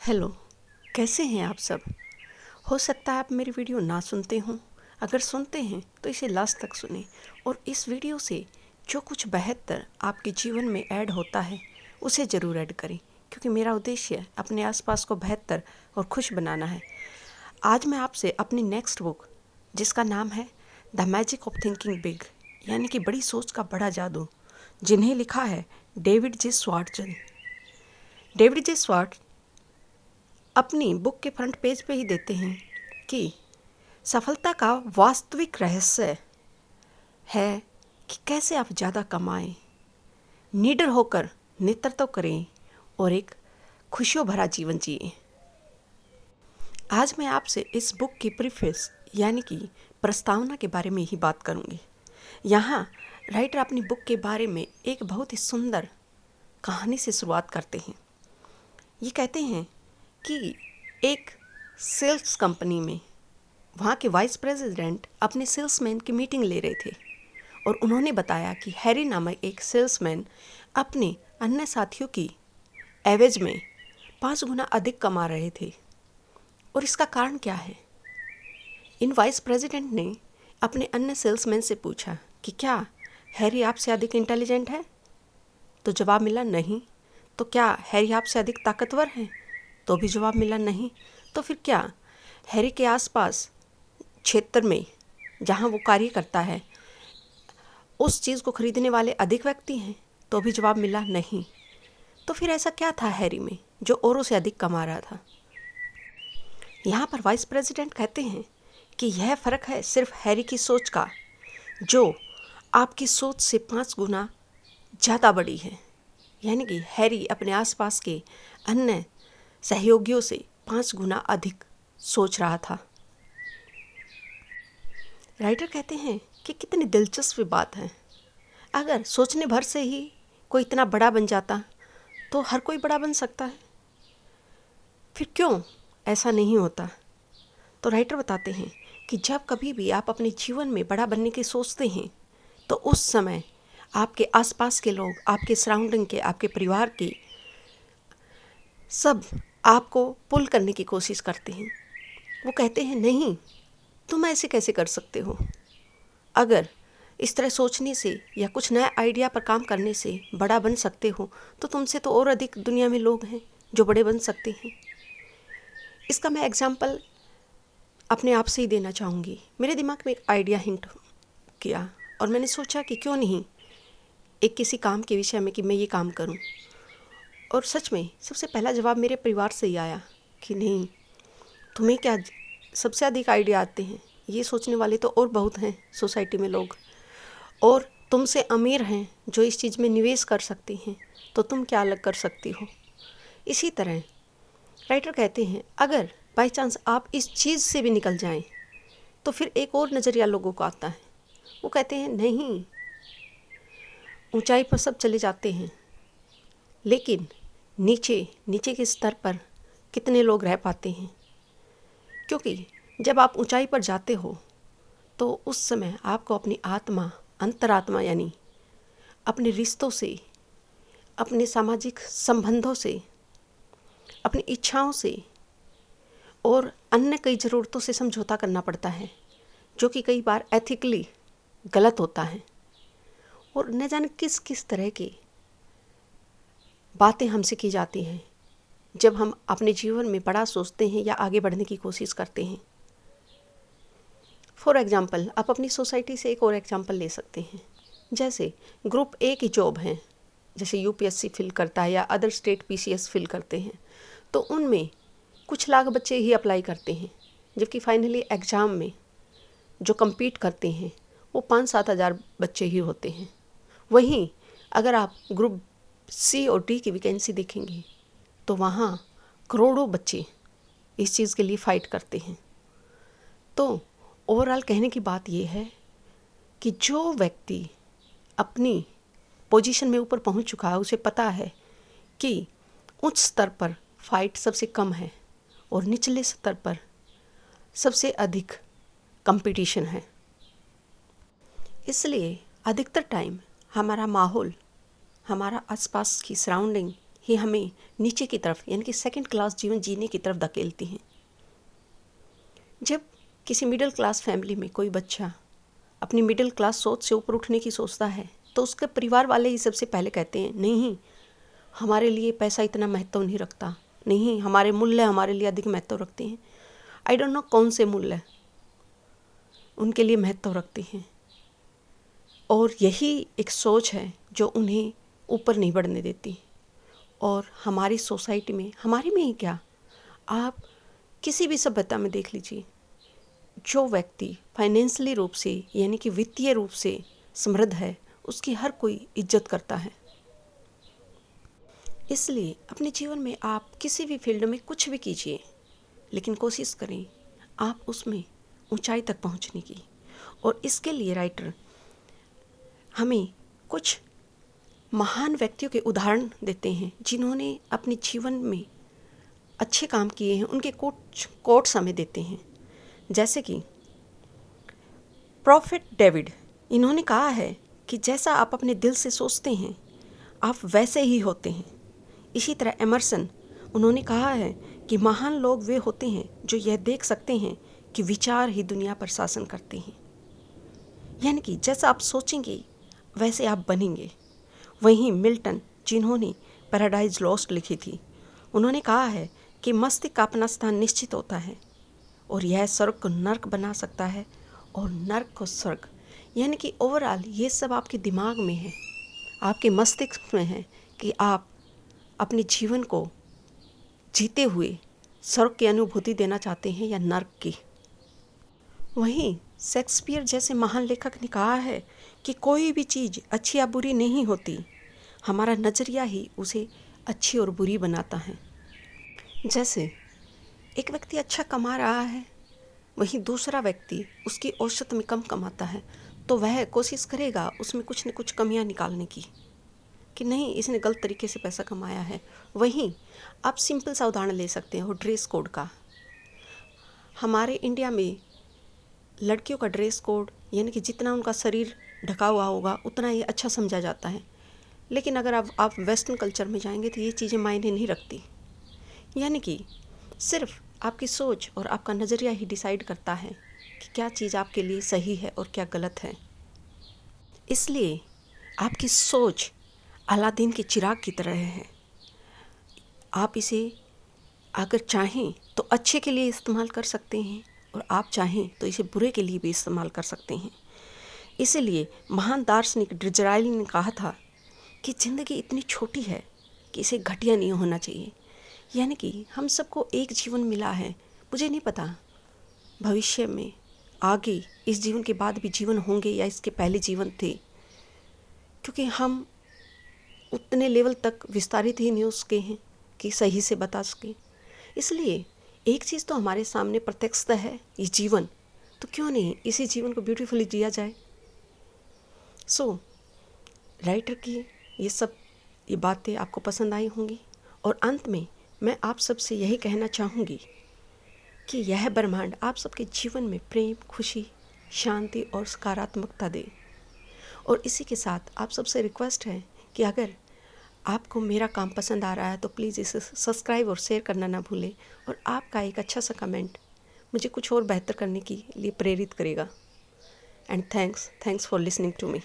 Hello, कैसे हैं आप सब। हो सकता है आप मेरी वीडियो ना सुनते हों। अगर सुनते हैं तो इसे लास्ट तक सुनें और इस वीडियो से जो कुछ बेहतर आपके जीवन में ऐड होता है उसे ज़रूर ऐड करें, क्योंकि मेरा उद्देश्य अपने आसपास को बेहतर और खुश बनाना है। आज मैं आपसे अपनी नेक्स्ट बुक, जिसका नाम है the magic of thinking big, यानी कि बड़ी सोच का बड़ा जादू, जिन्हें लिखा है डेविड जे स्वार्ट्ज़। डेविड जे स्वार्ट्ज़ अपनी बुक के फ्रंट पेज पे ही देते हैं कि सफलता का वास्तविक रहस्य है कि कैसे आप ज़्यादा कमाएं, निडर होकर नेतृत्व करें और एक खुशियों भरा जीवन जिएं। आज मैं आपसे इस बुक की प्रीफेस यानी कि प्रस्तावना के बारे में ही बात करूंगी। यहाँ राइटर अपनी बुक के बारे में एक बहुत ही सुंदर कहानी से शुरुआत करते हैं। ये कहते हैं कि एक सेल्स कंपनी में वहाँ के वाइस प्रेसिडेंट अपने सेल्समैन की मीटिंग ले रहे थे और उन्होंने बताया कि हैरी नामक एक सेल्समैन अपने अन्य साथियों की एवरेज में 5 गुना अधिक कमा रहे थे। और इसका कारण क्या है? इन वाइस प्रेसिडेंट ने अपने अन्य सेल्समैन से पूछा कि क्या हैरी आपसे अधिक इंटेलिजेंट है? तो जवाब मिला नहीं। तो क्या हैरी आपसे अधिक ताकतवर है? तो भी जवाब मिला नहीं। तो फिर क्या हैरी के आसपास क्षेत्र में जहाँ वो कार्य करता है उस चीज़ को खरीदने वाले अधिक व्यक्ति हैं? तो भी जवाब मिला नहीं। तो फिर ऐसा क्या था हैरी में जो औरों से अधिक कमा रहा था? यहाँ पर वाइस प्रेसिडेंट कहते हैं कि यह फ़र्क है सिर्फ हैरी की सोच का, जो आपकी सोच से 5 गुना ज़्यादा बड़ी है। यानी कि हैरी अपने आसपास के अन्य सहयोगियों से 5 गुना अधिक सोच रहा था। राइटर कहते हैं कि कितनी दिलचस्प बात है। अगर सोचने भर से ही कोई इतना बड़ा बन जाता तो हर कोई बड़ा बन सकता है। फिर क्यों ऐसा नहीं होता? तो राइटर बताते हैं कि जब कभी भी आप अपने जीवन में बड़ा बनने की सोचते हैं तो उस समय आपके आसपास के लोग, आपके सराउंडिंग के, आपके परिवार के सब आपको पुल करने की कोशिश करते हैं। वो कहते हैं नहीं, तुम ऐसे कैसे कर सकते हो? अगर इस तरह सोचने से या कुछ नया आइडिया पर काम करने से बड़ा बन सकते हो तो तुमसे तो और अधिक दुनिया में लोग हैं जो बड़े बन सकते हैं। इसका मैं एग्जाम्पल अपने आप से ही देना चाहूँगी। मेरे दिमाग में एक आइडिया हिंट किया और मैंने सोचा कि क्यों नहीं एक किसी काम के विषय में कि मैं ये काम करूं। और सच में सबसे पहला जवाब मेरे परिवार से ही आया कि नहीं, तुम्हें क्या सबसे अधिक आइडिया आते हैं? ये सोचने वाले तो और बहुत हैं सोसाइटी में लोग, और तुमसे अमीर हैं जो इस चीज़ में निवेश कर सकते हैं, तो तुम क्या अलग कर सकती हो? इसी तरह राइटर कहते हैं अगर बाई चांस आप इस चीज़ से भी निकल जाएं तो फिर एक और नज़रिया लोगों को आता है। वो कहते हैं नहीं, ऊंचाई पर सब चले जाते हैं लेकिन नीचे के स्तर पर कितने लोग रह पाते हैं? क्योंकि जब आप ऊंचाई पर जाते हो तो उस समय आपको अपनी आत्मा, अंतरात्मा यानी अपने रिश्तों से, अपने सामाजिक संबंधों से, अपनी इच्छाओं से और अन्य कई ज़रूरतों से समझौता करना पड़ता है, जो कि कई बार एथिकली गलत होता है। और न जाने किस किस तरह की बातें हमसे की जाती हैं जब हम अपने जीवन में बड़ा सोचते हैं या आगे बढ़ने की कोशिश करते हैं। फॉर एग्ज़ाम्पल, आप अपनी सोसाइटी से एक और एग्ज़ाम्पल ले सकते हैं। जैसे ग्रुप ए की जॉब हैं, जैसे यूपीएससी फिल करता है या अदर स्टेट पीसीएस फिल करते हैं, तो उनमें कुछ लाख बच्चे ही अप्लाई करते हैं, जबकि फाइनली एग्ज़ाम में जो compete करते हैं वो 5-7 हज़ार बच्चे ही होते हैं। वहीं अगर आप ग्रुप सी और डी की वैकेंसी देखेंगे तो वहाँ करोड़ों बच्चे इस चीज़ के लिए फ़ाइट करते हैं। तो ओवरऑल कहने की बात यह है कि जो व्यक्ति अपनी पोजीशन में ऊपर पहुंच चुका है उसे पता है कि उच्च स्तर पर फाइट सबसे कम है और निचले स्तर पर सबसे अधिक कंपटीशन है। इसलिए अधिकतर टाइम हमारा माहौल, हमारा आसपास की सराउंडिंग ही हमें नीचे की तरफ यानी कि सेकंड क्लास जीवन जीने की तरफ धकेलती हैं। जब किसी मिडिल क्लास फैमिली में कोई बच्चा अपनी मिडिल क्लास सोच से ऊपर उठने की सोचता है तो उसके परिवार वाले ही सबसे पहले कहते हैं, नहीं हमारे लिए पैसा इतना महत्व नहीं रखता, नहीं हमारे मूल्य हमारे लिए अधिक महत्व रखते हैं। आई डोंट नो कौन से मूल्य उनके लिए महत्व रखते हैं, और यही एक सोच है जो उन्हें ऊपर नहीं बढ़ने देती। और हमारी सोसाइटी में, हमारी में ही क्या, आप किसी भी सभ्यता में देख लीजिए, जो व्यक्ति फाइनेंशियली रूप से यानी कि वित्तीय रूप से समृद्ध है उसकी हर कोई इज्जत करता है। इसलिए अपने जीवन में आप किसी भी फील्ड में कुछ भी कीजिए, लेकिन कोशिश करें आप उसमें ऊंचाई तक पहुंचने की। और इसके लिए राइटर हमें कुछ महान व्यक्तियों के उदाहरण देते हैं जिन्होंने अपने जीवन में अच्छे काम किए हैं, उनके कुछ कोट्स हमें देते हैं। जैसे कि प्रॉफेट डेविड, इन्होंने कहा है कि जैसा आप अपने दिल से सोचते हैं आप वैसे ही होते हैं। इसी तरह एमर्सन, उन्होंने कहा है कि महान लोग वे होते हैं जो यह देख सकते हैं कि विचार ही दुनिया पर शासन करते हैं, यानी कि जैसा आप सोचेंगे वैसे आप बनेंगे। वहीं मिल्टन, जिन्होंने पैराडाइज लॉस्ट लिखी थी, उन्होंने कहा है कि मस्तिष्क का अपना स्थान निश्चित होता है और यह स्वर्ग को नर्क बना सकता है और नर्क को स्वर्ग, यानी कि ओवरऑल ये सब आपके दिमाग में है, आपके मस्तिष्क में है कि आप अपने जीवन को जीते हुए स्वर्ग की अनुभूति देना चाहते हैं या नर्क की। वहीं शेक्सपियर जैसे महान लेखक ने कहा है कि कोई भी चीज़ अच्छी या बुरी नहीं होती, हमारा नज़रिया ही उसे अच्छी और बुरी बनाता है। जैसे एक व्यक्ति अच्छा कमा रहा है, वहीं दूसरा व्यक्ति उसकी औसत में कम कमाता है, तो वह कोशिश करेगा उसमें कुछ न कुछ कमियां निकालने की कि नहीं इसने गलत तरीके से पैसा कमाया है। वहीं आप सिंपल सा उदाहरण ले सकते हो ड्रेस कोड का। हमारे इंडिया में लड़कियों का ड्रेस कोड यानी कि जितना उनका शरीर ढका हुआ होगा उतना ही अच्छा समझा जाता है, लेकिन अगर आप वेस्टर्न कल्चर में जाएंगे तो ये चीज़ें मायने नहीं रखती। यानी कि सिर्फ आपकी सोच और आपका नज़रिया ही डिसाइड करता है कि क्या चीज़ आपके लिए सही है और क्या गलत है। इसलिए आपकी सोच अलादीन के चिराग की तरह है। आप इसे अगर चाहें तो अच्छे के लिए इस्तेमाल कर सकते हैं और आप चाहें तो इसे बुरे के लिए भी इस्तेमाल कर सकते हैं। इसीलिए महान दार्शनिक डिज़राइल ने कहा था कि ज़िंदगी इतनी छोटी है कि इसे घटिया नहीं होना चाहिए। यानी कि हम सबको एक जीवन मिला है, मुझे नहीं पता भविष्य में आगे इस जीवन के बाद भी जीवन होंगे या इसके पहले जीवन थे, क्योंकि हम उतने लेवल तक विस्तारित ही नहीं हो सके हैं कि सही से बता सके। इसलिए एक चीज़ तो हमारे सामने प्रत्यक्षतः है, ये जीवन, तो क्यों नहीं इसी जीवन को ब्यूटीफुली जिया जाए। राइटर की ये बातें आपको पसंद आई होंगी और अंत में मैं आप सबसे यही कहना चाहूँगी कि यह ब्रह्मांड आप सबके जीवन में प्रेम, खुशी, शांति और सकारात्मकता दे। और इसी के साथ आप सबसे रिक्वेस्ट है कि अगर आपको मेरा काम पसंद आ रहा है तो प्लीज़ इसे सब्सक्राइब और शेयर करना ना भूलें, और आपका एक अच्छा सा कमेंट मुझे कुछ और बेहतर करने के लिए प्रेरित करेगा। And thanks for listening to me.